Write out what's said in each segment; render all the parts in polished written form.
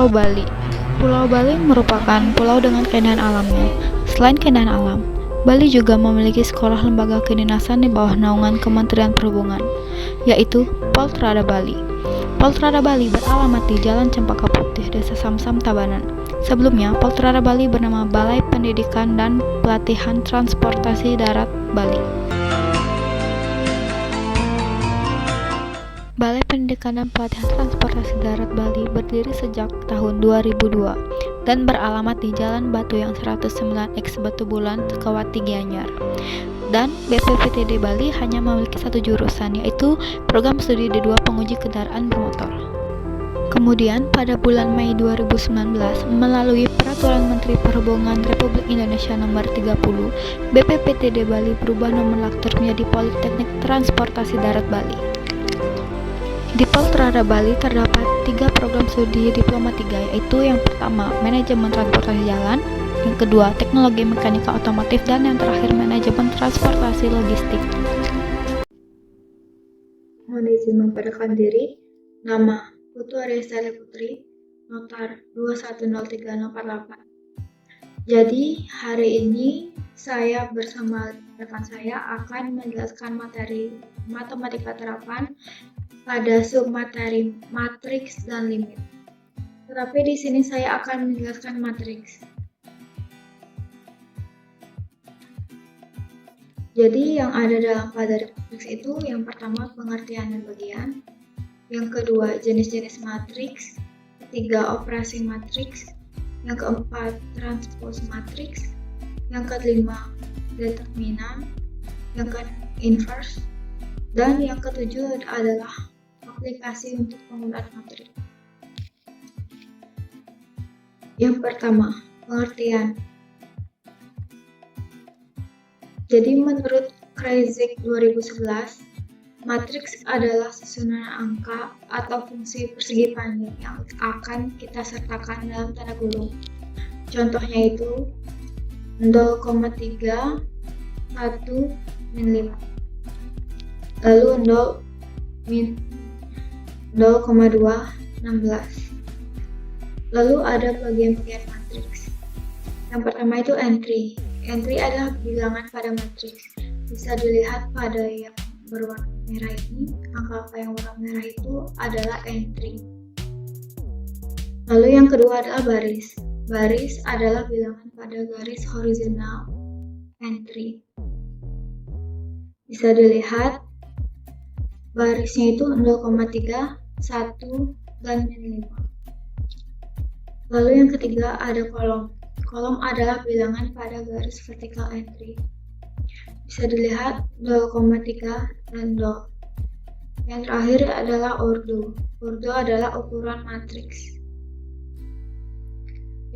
Pulau Bali. Pulau Bali merupakan pulau dengan keindahan alamnya. Selain keindahan alam, Bali juga memiliki sekolah lembaga kedinasan di bawah naungan Kementerian Perhubungan, yaitu Poltrada Bali. Poltrada Bali beralamat di Jalan Cempaka Putih, Desa Samsam, Tabanan. Sebelumnya, Poltrada Bali bernama Balai Pendidikan dan Pelatihan Transportasi Darat Bali. Balai Pendidikan dan Pelatihan Transportasi Darat Bali berdiri sejak tahun 2002 dan beralamat di Jalan Batu yang 109X Batu Bulan, Sukawati, Gianyar. Dan BPPTD Bali hanya memiliki satu jurusan, yaitu program studi D2 penguji kendaraan bermotor. Kemudian pada bulan Mei 2019, melalui Peraturan Menteri Perhubungan Republik Indonesia Nomor 30, BPPTD Bali berubah nomenklatur menjadi Politeknik Transportasi Darat Bali. Di Poltrada Bali terdapat 3 program studi Diploma 3, yaitu yang pertama Manajemen Transportasi Jalan, yang kedua Teknologi Mekanika Otomotif, dan yang terakhir Manajemen Transportasi Logistik. Mohon izin memperkenalkan diri. Nama Putu Aryastari Putri, Notar 210348. Jadi hari ini saya bersama rekan saya akan menjelaskan materi matematika terapan pada submateri matriks dan limit. Tetapi di sini saya akan menjelaskan matriks. Jadi yang ada dalam materi matriks itu yang pertama pengertian dan bagian, yang kedua jenis-jenis matriks, ketiga operasi matriks, yang keempat transpose matriks, yang kelima determinan, yang keenam inverse, dan yang ketujuh adalah aplikasi untuk penggunaan matriks. Yang pertama, pengertian. Jadi menurut Kreyszig 2011, matriks adalah susunan angka atau fungsi persegi panjang yang akan kita sertakan dalam tanda kurung. Contohnya itu 0,3, 1, min 5. Lalu 0, min 0,2, 16. Lalu ada bagian-bagian matriks. Yang pertama itu entry. Entry adalah bilangan pada matriks. Bisa dilihat pada yang berwarna merah ini, angka yang warna merah itu adalah entry. Lalu yang kedua adalah baris. Baris adalah bilangan pada garis horizontal entry. Bisa dilihat barisnya itu 0,3, 1, dan min 5. Lalu yang ketiga ada kolom. Kolom adalah bilangan pada garis vertikal entry. Bisa dilihat 0,3 dan 0. Yang terakhir adalah ordo. Ordo adalah ukuran matriks.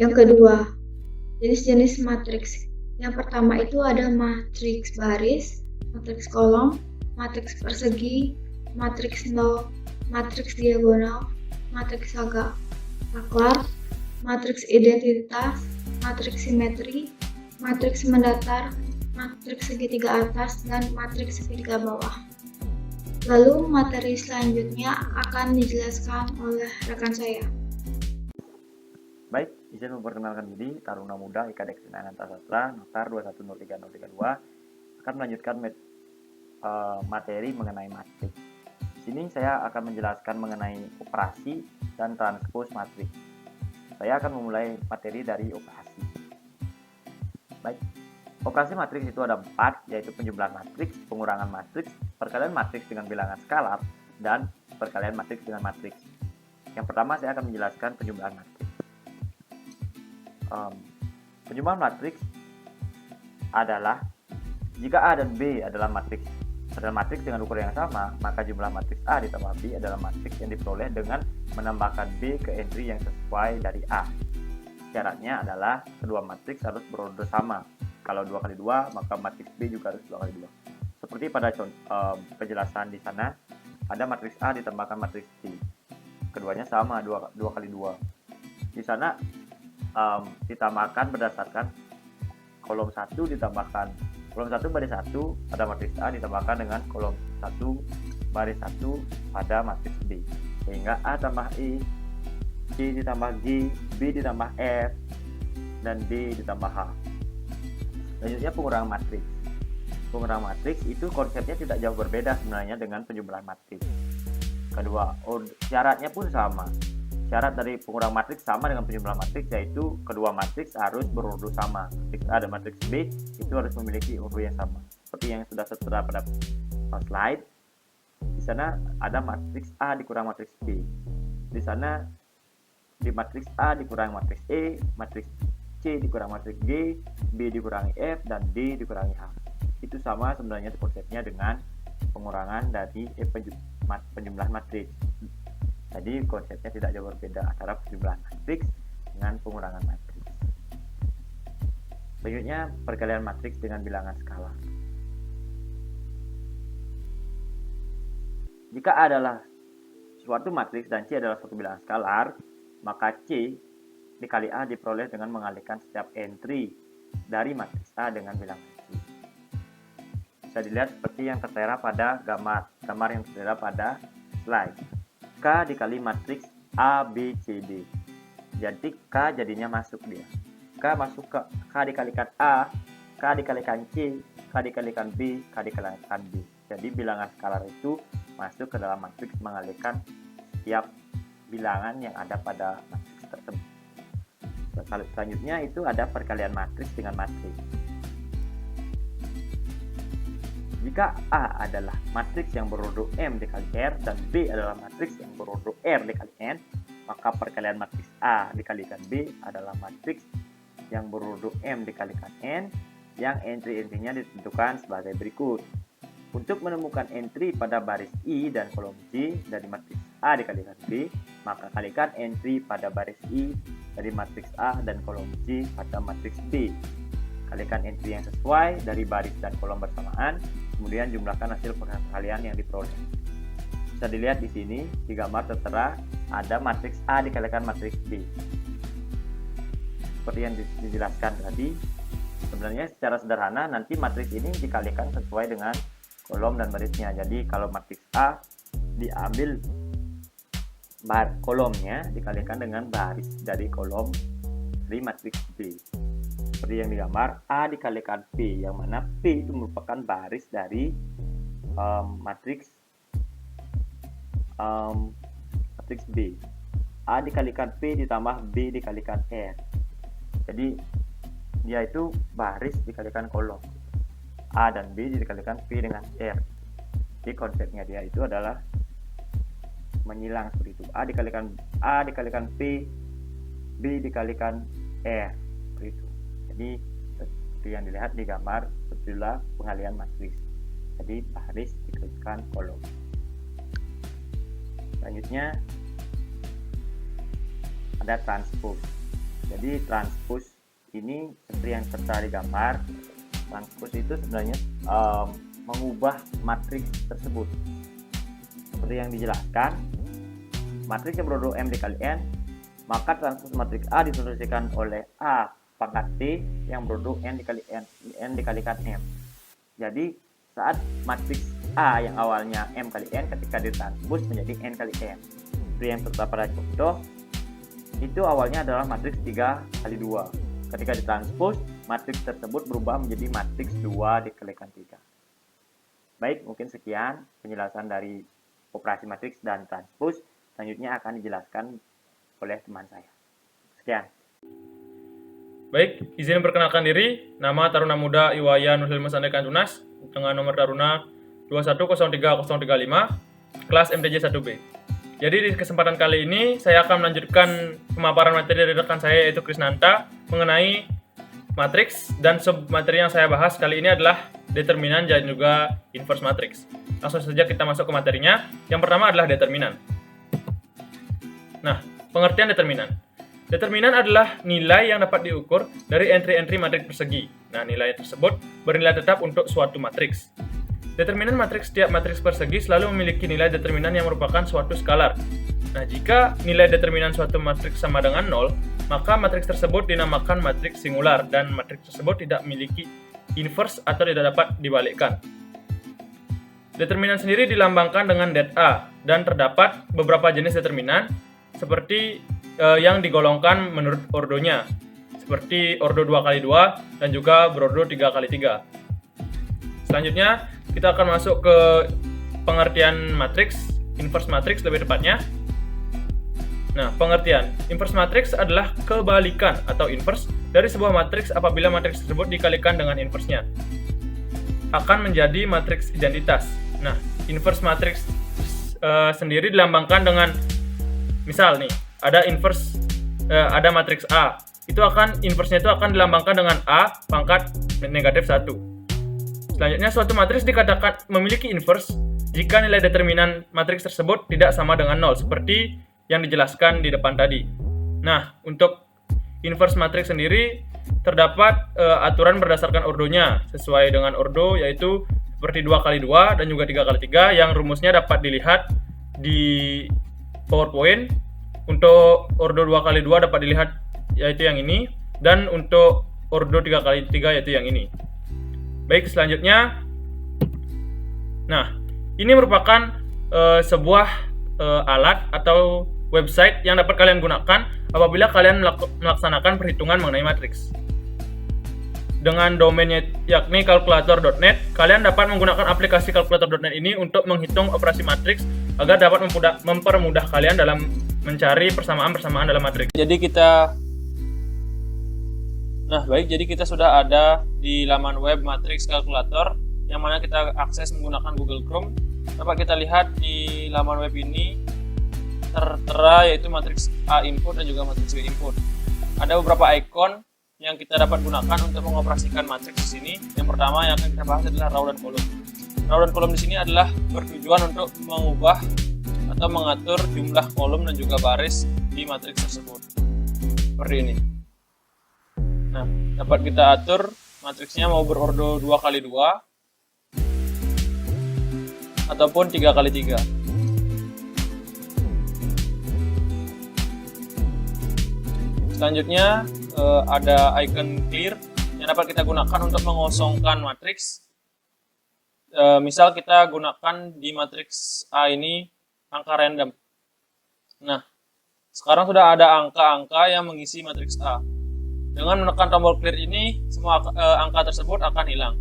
Yang kedua, jenis-jenis matriks. Yang pertama itu ada matriks baris, matriks kolom, matriks persegi, matriks nol, matriks diagonal, matriks agak saklar, matriks identitas, matriks simetri, matriks mendatar, matriks segitiga atas, dan matriks segitiga bawah. Lalu materi selanjutnya akan dijelaskan oleh rekan saya. Baik, izin memperkenalkan diri, Taruna Muda IKD Kesenangan Sastra, Notar 2103032, akan melanjutkan materi mengenai matriks. Di sini saya akan menjelaskan mengenai operasi dan transpose matriks. Saya akan memulai materi dari operasi. Baik, operasi matriks itu ada 4, yaitu penjumlahan matriks, pengurangan matriks, perkalian matriks dengan bilangan skalar, dan perkalian matriks dengan matriks. Yang pertama saya akan menjelaskan penjumlahan matriks. Penjumlahan matriks adalah jika A dan B adalah matriks dengan ukuran yang sama, maka jumlah matriks A ditambah B adalah matriks yang diperoleh dengan menambahkan B ke entry yang sesuai dari A. Syaratnya adalah kedua matriks harus berorder sama. Kalau 2 kali 2, maka matriks B juga harus 2 kali 2. Seperti pada penjelasan di sana, ada matriks A ditambahkan matriks B. Keduanya sama, 2 kali 2. Di sana ditambahkan berdasarkan kolom 1 ditambahkan kolom 1 baris 1 pada matriks A ditambahkan dengan kolom 1 baris 1 pada matriks B, sehingga A tambah E C ditambah G, B ditambah F, dan D ditambah H. Selanjutnya pengurangan matriks. Pengurangan matriks itu konsepnya tidak jauh berbeda sebenarnya dengan penjumlahan matriks. Kedua, syaratnya pun sama. Syarat dari pengurangan matriks sama dengan penjumlahan matriks, yaitu kedua matriks harus berurut sama. Matriks A dan matriks B itu harus memiliki urut yang sama. Seperti yang sudah tertera pada slide, di sana ada matriks A dikurang matriks B. Di sana di matriks A dikurangi matriks E, matriks C dikurangi matriks G, B dikurangi F, dan D dikurangi H. Itu sama sebenarnya konsepnya dengan pengurangan dari penjumlahan matriks. Jadi konsepnya tidak jauh berbeda antara penjumlahan matriks dengan pengurangan matriks. Selanjutnya perkalian matriks dengan bilangan skalar. Jika A adalah suatu matriks dan C adalah suatu bilangan skalar, maka C dikali A diperoleh dengan mengalihkan setiap entry dari matriks A dengan bilangan C. Bisa dilihat seperti yang tertera pada gambar yang tertera pada slide. K dikali matriks A, B, C, D. Jadi K jadinya masuk dia. K masuk ke K dikalikan A, K dikalikan C, K dikalikan B, K dikalikan D. Jadi bilangan skalar itu masuk ke dalam matriks mengalihkan setiap bilangan yang ada pada matriks tersebut. Selanjutnya itu ada perkalian matriks dengan matriks. Jika A adalah matriks yang berurut M dikali R dan B adalah matriks yang berurut R dikali N, maka perkalian matriks A dikalikan B adalah matriks yang berurut M dikalikan N yang entry-entrynya ditentukan sebagai berikut. Untuk menemukan entry pada baris I dan kolom J dari matriks A dikalikan B, maka kalikan entry pada baris I dari matriks A dan kolom J pada matriks B. Kalikan entry yang sesuai dari baris dan kolom bersamaan, kemudian jumlahkan hasil perkalian yang diperoleh. Bisa dilihat di sini di gambar tertera ada matriks A dikalikan matriks B. Seperti yang dijelaskan tadi, sebenarnya secara sederhana nanti matriks ini dikalikan sesuai dengan kolom dan barisnya. Jadi kalau matriks A diambil kolomnya dikalikan dengan baris dari kolom dari matriks B. Seperti yang digambar, A dikalikan P, yang mana P itu merupakan baris dari matriks B. A dikalikan P ditambah B dikalikan R. Jadi dia itu baris dikalikan kolom. A dan B dikalikan P dengan R. Jadi konsepnya dia itu adalah menyilang seperti itu. A dikalikan P, B dikalikan R, seperti itu. Jadi seperti yang dilihat di gambar, itulah pengalihan matriks. Jadi baris dikalikan kolom. Selanjutnya ada transpose. Jadi transpose ini seperti yang tertera di gambar. Transpose itu sebenarnya mengubah matriks tersebut. Seperti yang dijelaskan, matriks yang berurut M dikali N, maka transpose matriks A disolusikan oleh A pangkat T yang berurut N dikali N dikalikan M. Jadi saat matriks A yang awalnya M kali N ketika ditranspose menjadi N kali M. Seperti yang tertera pada contoh, itu awalnya adalah matriks 3 kali 2. Ketika ditranspose, matriks tersebut berubah menjadi matriks 2 dikalikan 3. Baik, mungkin sekian penjelasan dari operasi matriks dan transpose. Selanjutnya akan dijelaskan oleh teman saya. Sekian. Baik, izin memperkenalkan diri. Nama Taruna Muda Iwayan Nurhilmas Andaikan Tunas dengan nomor taruna 2103035, kelas MTJ 1B. Jadi di kesempatan kali ini saya akan melanjutkan pemaparan materi dari rekan saya yaitu Krisnanta mengenai matriks, dan submateri yang saya bahas kali ini adalah determinan dan juga inverse matrix. Langsung saja kita masuk ke materinya. Yang pertama adalah determinan. Nah, pengertian determinan. Determinan adalah nilai yang dapat diukur dari entry-entry matriks persegi. Nah, nilai tersebut bernilai tetap untuk suatu matriks. Determinan matriks setiap matriks persegi selalu memiliki nilai determinan yang merupakan suatu skalar. Nah, jika nilai determinan suatu matriks sama dengan 0, maka matriks tersebut dinamakan matriks singular dan matriks tersebut tidak memiliki inverse atau tidak dapat dibalikkan. Determinan sendiri dilambangkan dengan det A dan terdapat beberapa jenis determinan seperti yang digolongkan menurut ordonya, seperti ordo 2x2 dan juga berordo 3x3. Selanjutnya kita akan masuk ke pengertian matriks, inverse matrix lebih tepatnya. Nah, pengertian inverse matrix adalah kebalikan atau inverse dari sebuah matriks apabila matriks tersebut dikalikan dengan inverse-nya akan menjadi matriks identitas. Nah, inverse matrix sendiri dilambangkan dengan, misal nih, ada matriks A. Itu akan inverse-nya itu akan dilambangkan dengan A pangkat negatif 1. Selanjutnya, suatu matriks dikatakan memiliki inverse jika nilai determinan matriks tersebut tidak sama dengan 0, seperti yang dijelaskan di depan tadi. Nah, untuk inverse matrix sendiri terdapat aturan berdasarkan ordonya sesuai dengan ordo, yaitu seperti 2x2 dan juga 3x3 yang rumusnya dapat dilihat di PowerPoint. Untuk ordo 2x2 dapat dilihat yaitu yang ini, dan untuk ordo 3x3 yaitu yang ini. Baik, selanjutnya, nah, ini merupakan sebuah alat atau website yang dapat kalian gunakan apabila kalian melaksanakan perhitungan mengenai matriks. Dengan domainnya yakni kalkulator.net, kalian dapat menggunakan aplikasi kalkulator.net ini untuk menghitung operasi matriks agar dapat mempermudah kalian dalam mencari persamaan-persamaan dalam matriks. Jadi kita sudah ada di laman web matriks kalkulator yang mana kita akses menggunakan Google Chrome. Dapat kita lihat di laman web ini tertera yaitu matriks A input dan juga matriks B input. Ada beberapa icon yang kita dapat gunakan untuk mengoperasikan matriks di sini. Yang pertama yang akan kita bahas adalah row dan kolom. Row dan kolom di sini adalah bertujuan untuk mengubah atau mengatur jumlah kolom dan juga baris di matriks tersebut. Seperti ini. Nah, dapat kita atur matriksnya mau berordo 2x2 ataupun 3x3. Selanjutnya ada icon clear yang dapat kita gunakan untuk mengosongkan matriks. Misal kita gunakan di matriks A ini angka random. Nah, sekarang sudah ada angka-angka yang mengisi matriks A. Dengan menekan tombol clear ini, semua angka tersebut akan hilang.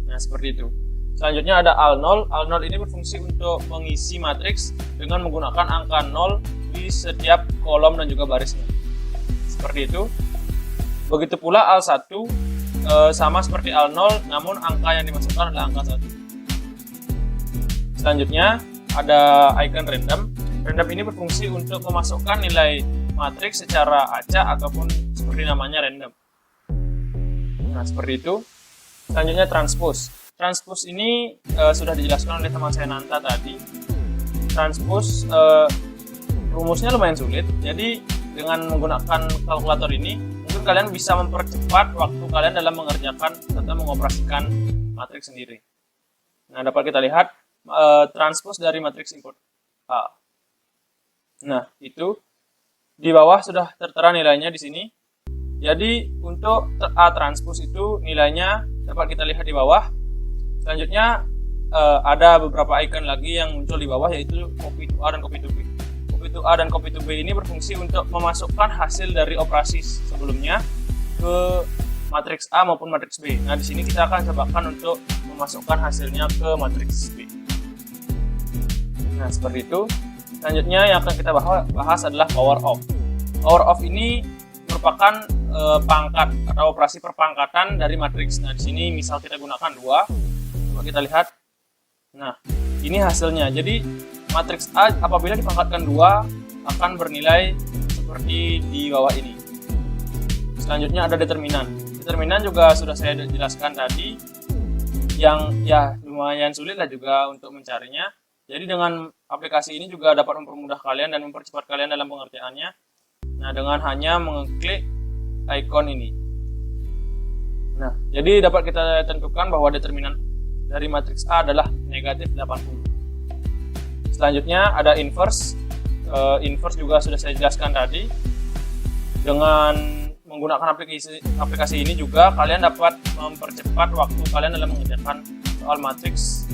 Nah, seperti itu. Selanjutnya ada al0. Al0 ini berfungsi untuk mengisi matriks dengan menggunakan angka 0 di setiap kolom dan juga barisnya. Seperti itu. Begitu pula al1 sama seperti al0, namun angka yang dimasukkan adalah angka 1. Selanjutnya ada icon random. Random ini berfungsi untuk memasukkan nilai matriks secara acak ataupun seperti namanya random. Nah, seperti itu. Selanjutnya transpose. Transpose ini sudah dijelaskan oleh teman saya Nanta tadi. Transpose rumusnya lumayan sulit. Jadi dengan menggunakan kalkulator ini, mungkin kalian bisa mempercepat waktu kalian dalam mengerjakan atau mengoperasikan matriks sendiri. Nah, dapat kita lihat transpose dari matriks input A. Nah, itu di bawah sudah tertera nilainya di sini. Jadi untuk A transpose itu nilainya dapat kita lihat di bawah. Selanjutnya ada beberapa icon lagi yang muncul di bawah, yaitu copy to A dan copy to B. Copy to A dan copy to B ini berfungsi untuk memasukkan hasil dari operasi sebelumnya ke matriks A maupun matriks B. Nah, di sini kita akan cobakan untuk memasukkan hasilnya ke matriks B. Nah, seperti itu. Selanjutnya yang akan kita bahas adalah power off. Power off ini merupakan pangkat atau operasi perpangkatan dari matriks. Nah, di sini misal kita gunakan 2. Coba kita lihat. Nah, ini hasilnya. Jadi matriks A apabila dipangkatkan 2 akan bernilai seperti di bawah ini. Selanjutnya ada determinan. Determinan juga sudah saya jelaskan tadi, yang ya lumayan sulit lah juga untuk mencarinya. Jadi dengan aplikasi ini juga dapat mempermudah kalian dan mempercepat kalian dalam pengerjaannya. Nah, dengan hanya mengklik icon ini. Nah, jadi dapat kita tentukan bahwa determinan dari matriks A adalah negatif 80. Selanjutnya ada inverse. Inverse juga sudah saya jelaskan tadi. Dengan menggunakan aplikasi ini juga kalian dapat mempercepat waktu kalian dalam mengerjakan soal matriks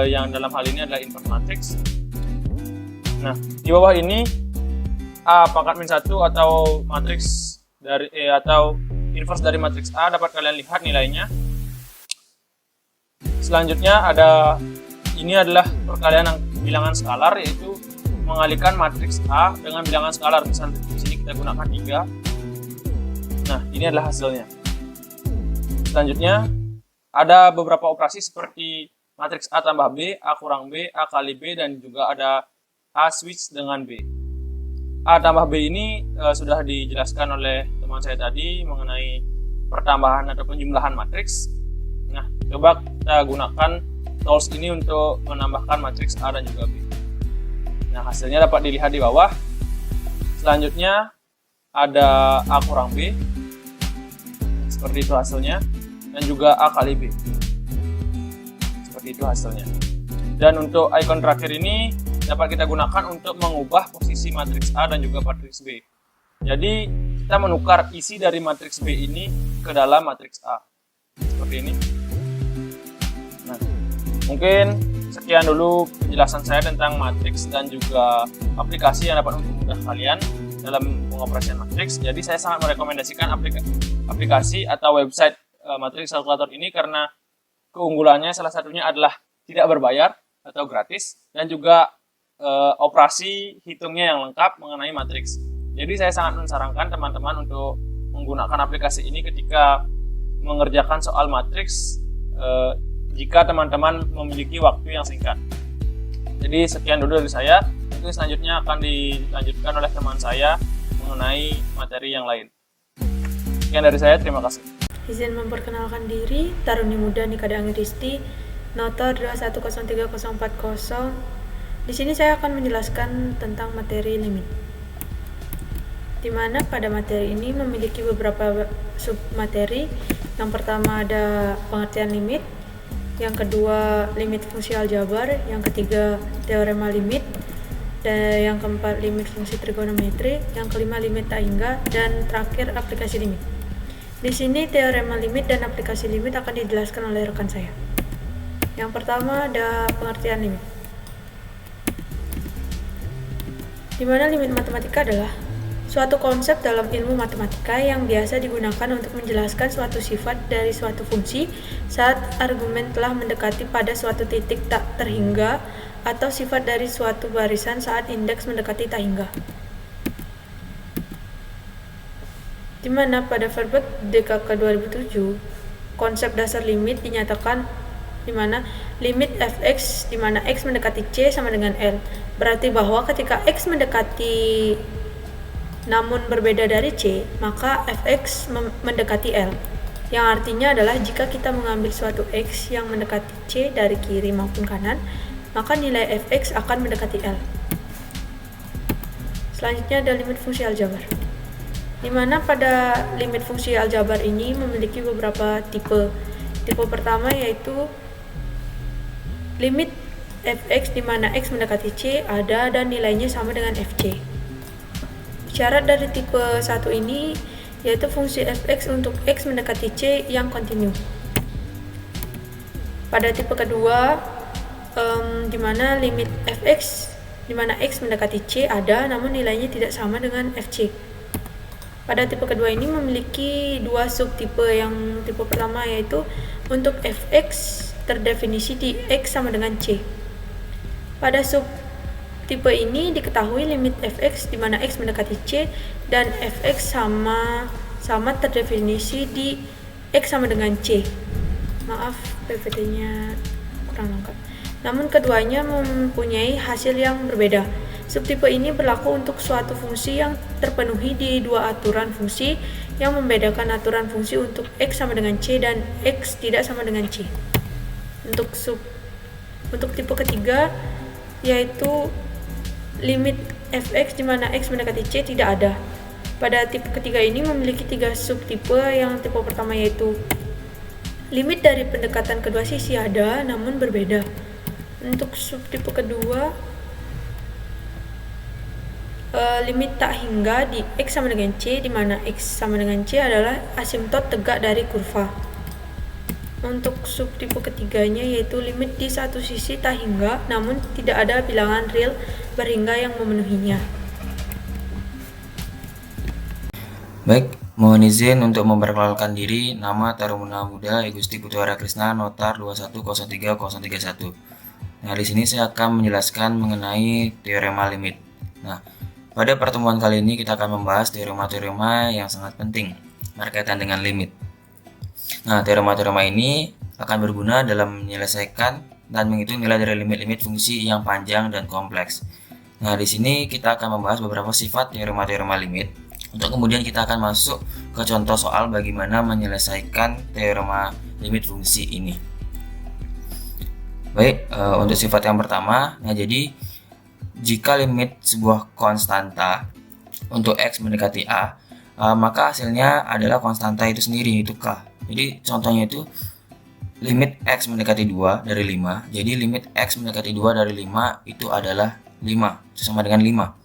yang dalam hal ini adalah inverse matrix. Nah, di bawah ini A pangkat min 1 atau matriks dari atau inverse dari matriks A dapat kalian lihat nilainya. Selanjutnya ini adalah perkalian bilangan skalar, yaitu mengalihkan matriks A dengan bilangan skalar. Misalnya di sini kita gunakan 3. Nah, ini adalah hasilnya. Selanjutnya ada beberapa operasi seperti matriks A tambah B, A kurang B, A kali B, dan juga ada A switch dengan B. A tambah B ini sudah dijelaskan oleh teman saya tadi mengenai pertambahan atau penjumlahan matriks. Nah, coba kita gunakan tools ini untuk menambahkan matriks A dan juga B. Nah, hasilnya dapat dilihat di bawah. Selanjutnya ada A kurang B, seperti itu hasilnya, dan juga A kali B, seperti itu hasilnya. Dan untuk icon terakhir ini dapat kita gunakan untuk mengubah posisi matriks A dan juga matriks B. Jadi kita menukar isi dari matriks B ini ke dalam matriks A, seperti ini. Nah, mungkin sekian dulu penjelasan saya tentang matriks dan juga aplikasi yang dapat mempermudah kalian dalam pengoperasian matriks. Jadi saya sangat merekomendasikan aplikasi atau website matriks kalkulator ini karena keunggulannya salah satunya adalah tidak berbayar atau gratis, dan juga operasi hitungnya yang lengkap mengenai matriks. Jadi saya sangat mensarankan teman-teman untuk menggunakan aplikasi ini ketika mengerjakan soal matriks jika teman-teman memiliki waktu yang singkat. Jadi sekian dulu dari saya. Mungkin selanjutnya akan dilanjutkan oleh teman saya mengenai materi yang lain. Sekian dari saya, terima kasih. Izin memperkenalkan diri, Taruni Muda Nikada Angiristi, Notor 2103040. Di sini saya akan menjelaskan tentang materi limit. Di mana pada materi ini memiliki beberapa submateri. Yang pertama ada pengertian limit, yang kedua limit fungsi aljabar, yang ketiga teorema limit, dan yang keempat limit fungsi trigonometri, yang kelima limit tak hingga, dan terakhir aplikasi limit. Di sini teorema limit dan aplikasi limit akan dijelaskan oleh rekan saya. Yang pertama ada pengertian limit. Di mana limit matematika adalah suatu konsep dalam ilmu matematika yang biasa digunakan untuk menjelaskan suatu sifat dari suatu fungsi saat argumen telah mendekati pada suatu titik tak terhingga, atau sifat dari suatu barisan saat indeks mendekati tak hingga. Di mana pada Verbek DKK 2007, konsep dasar limit dinyatakan di mana limit fx di mana x mendekati c sama dengan L. Berarti bahwa ketika x mendekati namun berbeda dari C, maka fx mendekati L. Yang artinya adalah jika kita mengambil suatu x yang mendekati C dari kiri maupun kanan, maka nilai fx akan mendekati L. Selanjutnya ada limit fungsi aljabar. Di mana pada limit fungsi aljabar ini memiliki beberapa tipe. Tipe pertama yaitu limit fx di mana x mendekati C ada dan nilainya sama dengan fc. Syarat dari tipe 1 ini yaitu fungsi fx untuk x mendekati c yang kontinu. Pada tipe kedua, di mana limit fx di mana x mendekati c ada namun nilainya tidak sama dengan fc. Pada tipe kedua ini memiliki dua subtipe. Yang tipe pertama yaitu untuk fx terdefinisi di x sama dengan c. Pada subtipe ini diketahui limit fx di mana x mendekati c dan fx sama terdefinisi di x sama dengan c. Maaf, PPT-nya kurang lengkap. Namun keduanya mempunyai hasil yang berbeda. Subtipe ini berlaku untuk suatu fungsi yang terpenuhi di dua aturan fungsi yang membedakan aturan fungsi untuk x sama dengan c dan x tidak sama dengan c. Untuk tipe ketiga yaitu limit fx di mana x mendekati c tidak ada. Pada tipe ketiga ini memiliki tiga subtipe. Yang tipe pertama yaitu limit dari pendekatan kedua sisi ada namun berbeda. Untuk subtipe kedua, limit tak hingga di x sama dengan c, di mana x sama dengan c adalah asimtot tegak dari kurva. Untuk subtipe ketiganya yaitu limit di satu sisi tak hingga namun tidak ada bilangan real berhingga yang memenuhinya. Baik, mohon izin untuk memperkenalkan diri. Nama Taruna Muda Igusti Putuara Krisna, Notar 2103031. Nah, di sini saya akan menjelaskan mengenai teorema limit. Nah, pada pertemuan kali ini kita akan membahas teorema-teorema yang sangat penting berkaitan dengan limit. Nah, teorema-teorema ini akan berguna dalam menyelesaikan dan menghitung nilai dari limit-limit fungsi yang panjang dan kompleks. Nah, di sini kita akan membahas beberapa sifat teorema-teorema limit. Untuk kemudian kita akan masuk ke contoh soal bagaimana menyelesaikan teorema limit fungsi ini. Baik, untuk sifat yang pertama, nah jadi jika limit sebuah konstanta untuk x mendekati a, maka hasilnya adalah konstanta itu sendiri, yaitu k. Jadi contohnya itu limit x mendekati 2 dari 5. Jadi limit x mendekati 2 dari 5 itu adalah 5, itu sama dengan 5.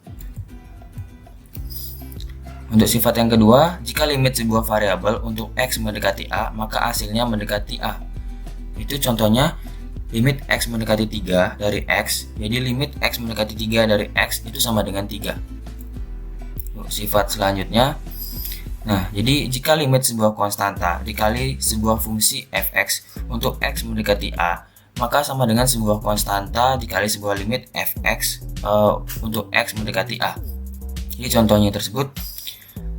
Untuk sifat yang kedua, jika limit sebuah variabel untuk x mendekati a, maka hasilnya mendekati a. Itu contohnya limit x mendekati 3 dari x. Jadi limit x mendekati 3 dari x itu sama dengan 3. Sifat selanjutnya, nah jadi jika limit sebuah konstanta dikali sebuah fungsi fx untuk x mendekati a, maka sama dengan sebuah konstanta dikali sebuah limit fx untuk x mendekati a. Jadi contohnya tersebut,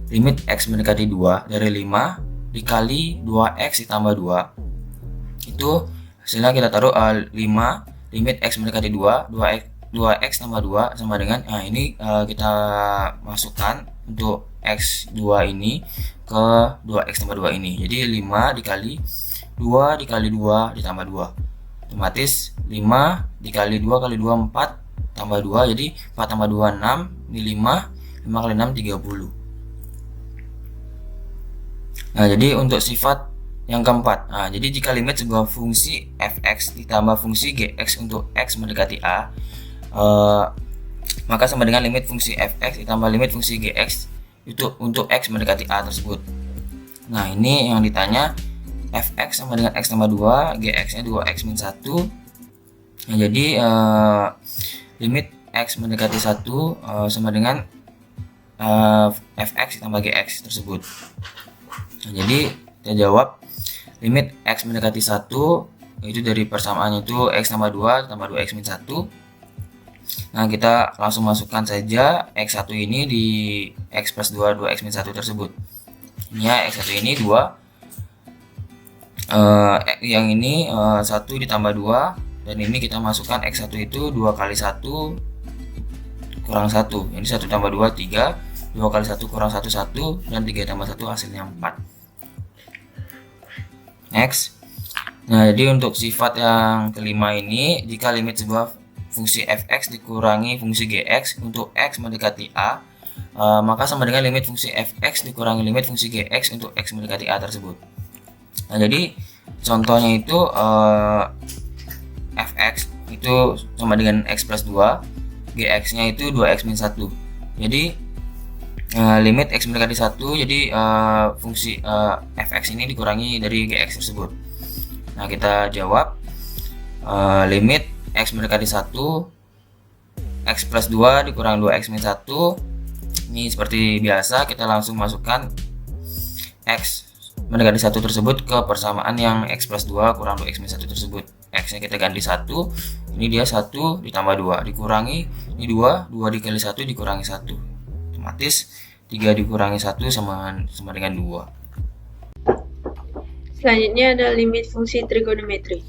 limit x mendekati 2 dari 5 dikali 2x ditambah 2, itu hasilnya kita taruh 5 limit x mendekati 2x tambah 2 sama dengan, nah ini kita masukkan untuk x2 ini ke 2x tambah 2 ini. Jadi 5 dikali 2 dikali 2 ditambah 2, otomatis 5 dikali 2 kali 2 4 tambah 2, jadi 4 tambah 2 6, ini 5 kali 6 30. Nah, jadi untuk sifat yang keempat, nah jadi jika limit sebuah fungsi fx ditambah fungsi gx untuk x mendekati a, maka sama dengan limit fungsi fx ditambah limit fungsi gx itu untuk x mendekati a tersebut. Nah, ini yang ditanya, fx sama dengan x tambah 2, gx nya 2x min 1. Nah, jadi limit x mendekati 1 sama dengan fx ditambah gx tersebut. Nah, jadi kita jawab limit x mendekati 1 itu dari persamaannya itu x tambah 2 tambah 2x min 1. Nah, kita langsung masukkan saja x1 ini di x plus 2 2x min 1 tersebut. Ini ya, x1 ini 2, yang ini 1 ditambah 2, dan ini kita masukkan x1 itu 2 kali 1 kurang 1. Ini 1 tambah 2 3, 2 kali 1 kurang 1 1, dan 3 tambah 1 hasilnya 4. Next. Nah, jadi untuk sifat yang kelima ini, jika limit sebuah fungsi fx dikurangi fungsi gx untuk x mendekati a, maka sama dengan limit fungsi fx dikurangi limit fungsi gx untuk x mendekati a tersebut. Nah, jadi contohnya itu fx itu sama dengan x plus 2, gx nya itu 2x min 1. Jadi limit x mendekati 1, jadi fungsi fx ini dikurangi dari gx tersebut. Nah, kita jawab limit x mendekati 1, x plus 2 dikurangi 2x min 1. Ini seperti biasa, kita langsung masukkan x mendekati 1 tersebut ke persamaan yang x plus 2 kurang 2x min 1 tersebut. X nya kita ganti 1, ini dia 1 ditambah 2 dikurangi, ini 2 dikali 1 dikurangi 1, otomatis 3 dikurangi 1 sama dengan 2. Selanjutnya ada limit fungsi trigonometri.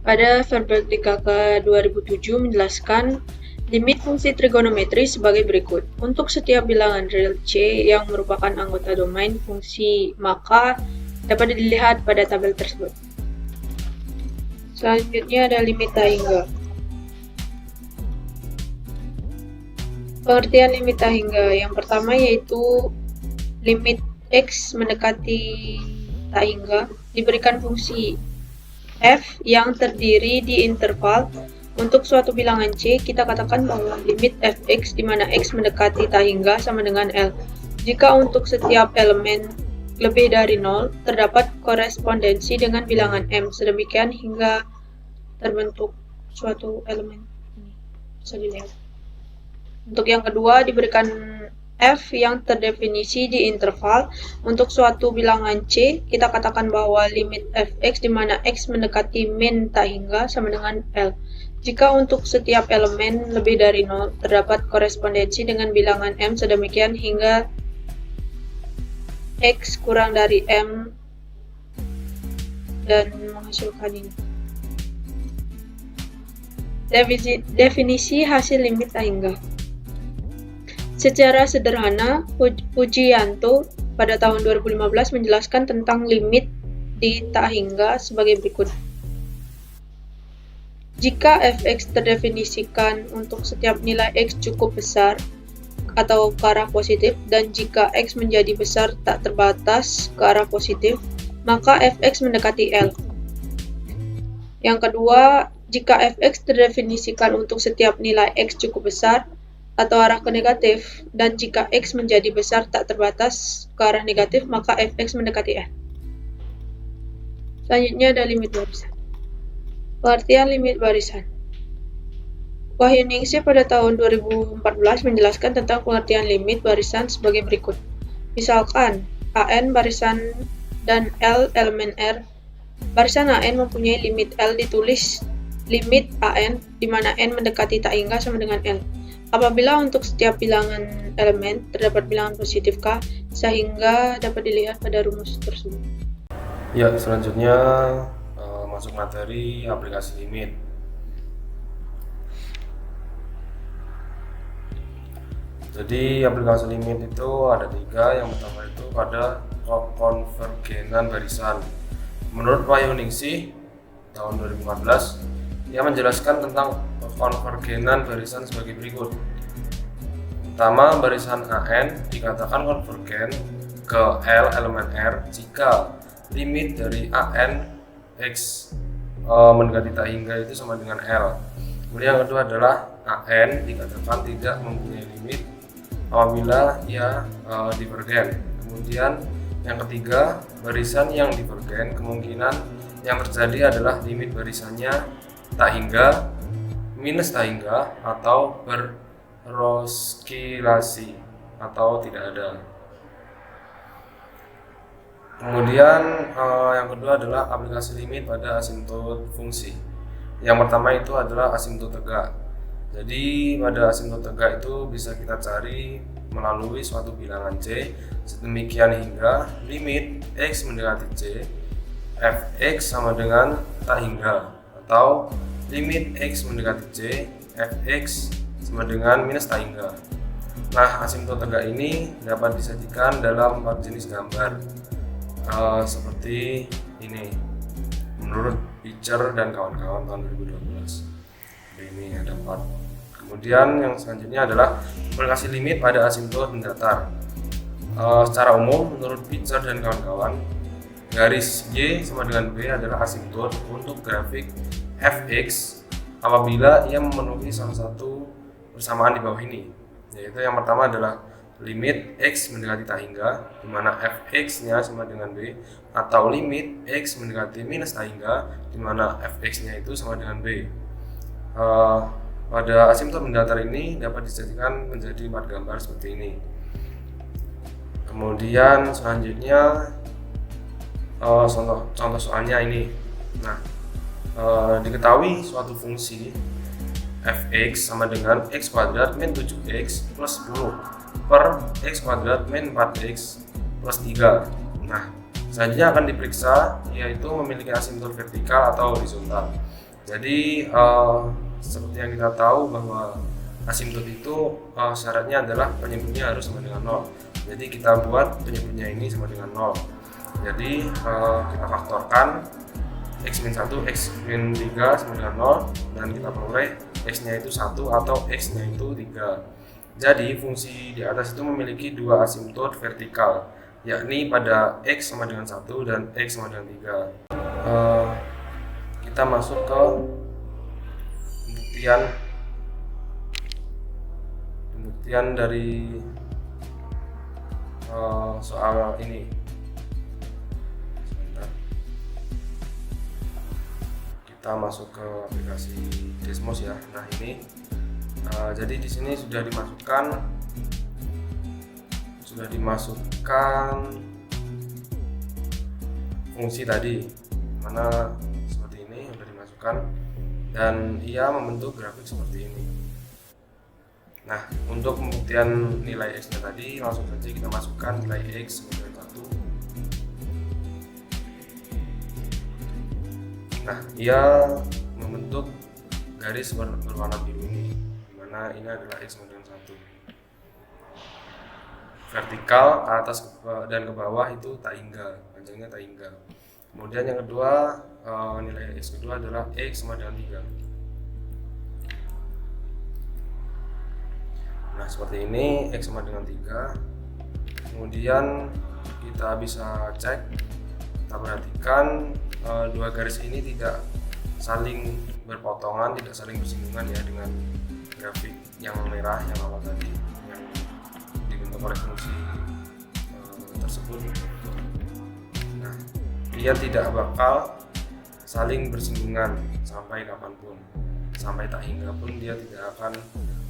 Pada Verbal KK 2007 menjelaskan limit fungsi trigonometri sebagai berikut. Untuk setiap bilangan real C yang merupakan anggota domain fungsi, maka dapat dilihat pada tabel tersebut. Selanjutnya ada limit tak hingga. Pengertian limit tak hingga yang pertama yaitu limit x mendekati tak hingga diberikan fungsi f yang terdiri di interval. Untuk suatu bilangan C, kita katakan bahwa limit fx di mana x mendekati tak hingga sama dengan L. Jika untuk setiap elemen lebih dari 0, terdapat korespondensi dengan bilangan M, sedemikian hingga terbentuk suatu elemen. Ini bisa dilihat. Untuk yang kedua diberikan f yang terdefinisi di interval. Untuk suatu bilangan c, kita katakan bahwa limit fx di mana x mendekati min tak hingga sama dengan L. Jika untuk setiap elemen lebih dari 0, terdapat korespondensi dengan bilangan m sedemikian hingga x kurang dari m dan menghasilkan ini. Definisi hasil limit tak hingga. Secara sederhana, Pujianto pada tahun 2015 menjelaskan tentang limit di tak hingga sebagai berikut. Jika fx terdefinisikan untuk setiap nilai x cukup besar atau ke arah positif, dan jika x menjadi besar tak terbatas ke arah positif, maka fx mendekati L. Yang kedua, jika fx terdefinisikan untuk setiap nilai x cukup besar atau arah ke negatif, dan jika x menjadi besar tak terbatas ke arah negatif, maka fx mendekati L. Selanjutnya ada limit barisan. Pengertian limit barisan. Wahyuningsih pada tahun 2014 menjelaskan tentang pengertian limit barisan sebagai berikut. Misalkan, AN barisan dan L elemen R. Barisan AN mempunyai limit L ditulis limit AN di mana N mendekati tak hingga sama dengan L. Apabila untuk setiap bilangan elemen terdapat bilangan positif K, sehingga dapat dilihat pada rumus tersebut. Ya, selanjutnya masuk materi aplikasi limit. Jadi aplikasi limit itu ada 3. Yang pertama itu pada konvergenan barisan. Menurut Wahyuningsih tahun 2014, ia menjelaskan tentang konvergenan barisan sebagai berikut. Pertama, barisan AN dikatakan konvergen ke L elemen R jika limit dari AN X mendekati tak hingga itu sama dengan L. Kemudian yang kedua adalah AN dikatakan tidak mempunyai limit apabila ia divergen. Kemudian yang ketiga, barisan yang divergen kemungkinan yang terjadi adalah limit barisannya tak hingga, minus tak hingga, atau beroskilasi atau tidak ada. Kemudian yang kedua adalah aplikasi limit pada asimptot fungsi. Yang pertama itu adalah asimptot tegak. Jadi pada asimptot tegak itu bisa kita cari melalui suatu bilangan C sedemikian hingga limit x mendekati C, fx sama dengan tak hingga, atau limit x mendekati C, fx sama dengan minus tak hingga. Nah, asimptot tegak ini dapat disajikan dalam 4 jenis gambar. Seperti ini menurut Pitcher dan kawan-kawan tahun 2012. Ini ada 4. Kemudian yang selanjutnya adalah aplikasi limit pada asimptot mendatar. Secara umum menurut Pitcher dan kawan-kawan, garis Y sama dengan B adalah asimptot untuk grafik fx apabila ia memenuhi salah satu persamaan di bawah ini, yaitu yang pertama adalah limit x mendekati tak hingga di mana fx-nya sama dengan b, atau limit x mendekati minus tak hingga di mana fx-nya itu sama dengan b. Pada asimptot mendatar ini dapat disajikan menjadi 4 gambar seperti ini. Kemudian selanjutnya contoh soalnya ini. Nah, diketahui suatu fungsi fx sama dengan x kuadrat min 7x plus 10 per x kuadrat min 4x plus 3. Nah, selanjutnya akan diperiksa yaitu memiliki asimptot vertikal atau horizontal. Jadi seperti yang kita tahu bahwa asimptot itu syaratnya adalah penyebutnya harus sama dengan 0. Jadi kita buat penyebutnya ini sama dengan 0. Jadi kita faktorkan x-1, x-3 sama dengan 0, dan kita peroleh x-nya itu 1 atau x-nya itu 3. Jadi fungsi di atas itu memiliki 2 asimptot vertikal, yakni pada x sama dengan 1 dan x sama dengan 3. Kita masuk ke pembuktian dari soal ini. Kita masuk ke aplikasi Desmos ya. Nah, ini Jadi di sini sudah dimasukkan fungsi tadi, mana seperti ini sudah dimasukkan, dan ia membentuk grafik seperti ini. Nah, untuk pembuktian nilai X nya tadi, langsung saja kita masukkan nilai X sebagai 1. Nah, ia membentuk garis berwarna biru ini, dimana ini adalah X sama dengan 1. Vertikal ke atas dan ke bawah itu tak hingga, panjangnya tak hingga. Kemudian yang kedua, nilai X kedua adalah X sama dengan 3. Nah, seperti ini, X sama dengan 3. Kemudian kita bisa cek, kita perhatikan dua garis ini tidak saling berpotongan, tidak saling bersinggungan ya dengan grafik yang merah yang awal tadi yang dibentuk oleh fungsi tersebut. Nah, dia tidak bakal saling bersinggungan sampai kapanpun, sampai tak hingga pun dia tidak akan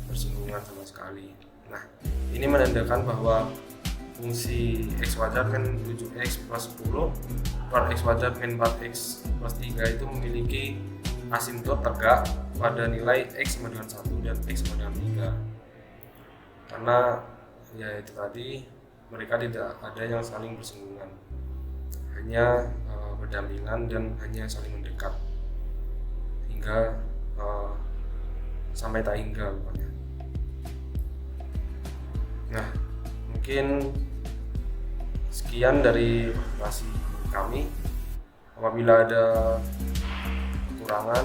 bersinggungan sama sekali. Nah, ini menandakan bahwa fungsi x kuadrat min 7x plus 10 per x kuadrat min 4x plus 3 itu memiliki asimtot tegak pada nilai x sama dengan 1 dan x sama dengan 3, karena ya itu tadi mereka tidak ada yang saling bersinggungan, hanya berdampingan dan hanya saling mendekat hingga sampai tak hingga pokoknya. Nah, mungkin sekian dari presentasi kami. Apabila ada kekurangan,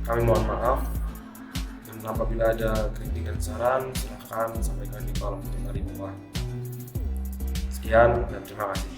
kami mohon maaf. Dan apabila ada kritik dan saran, silahkan sampaikan di kolom komentar di bawah. Sekian dan terima kasih.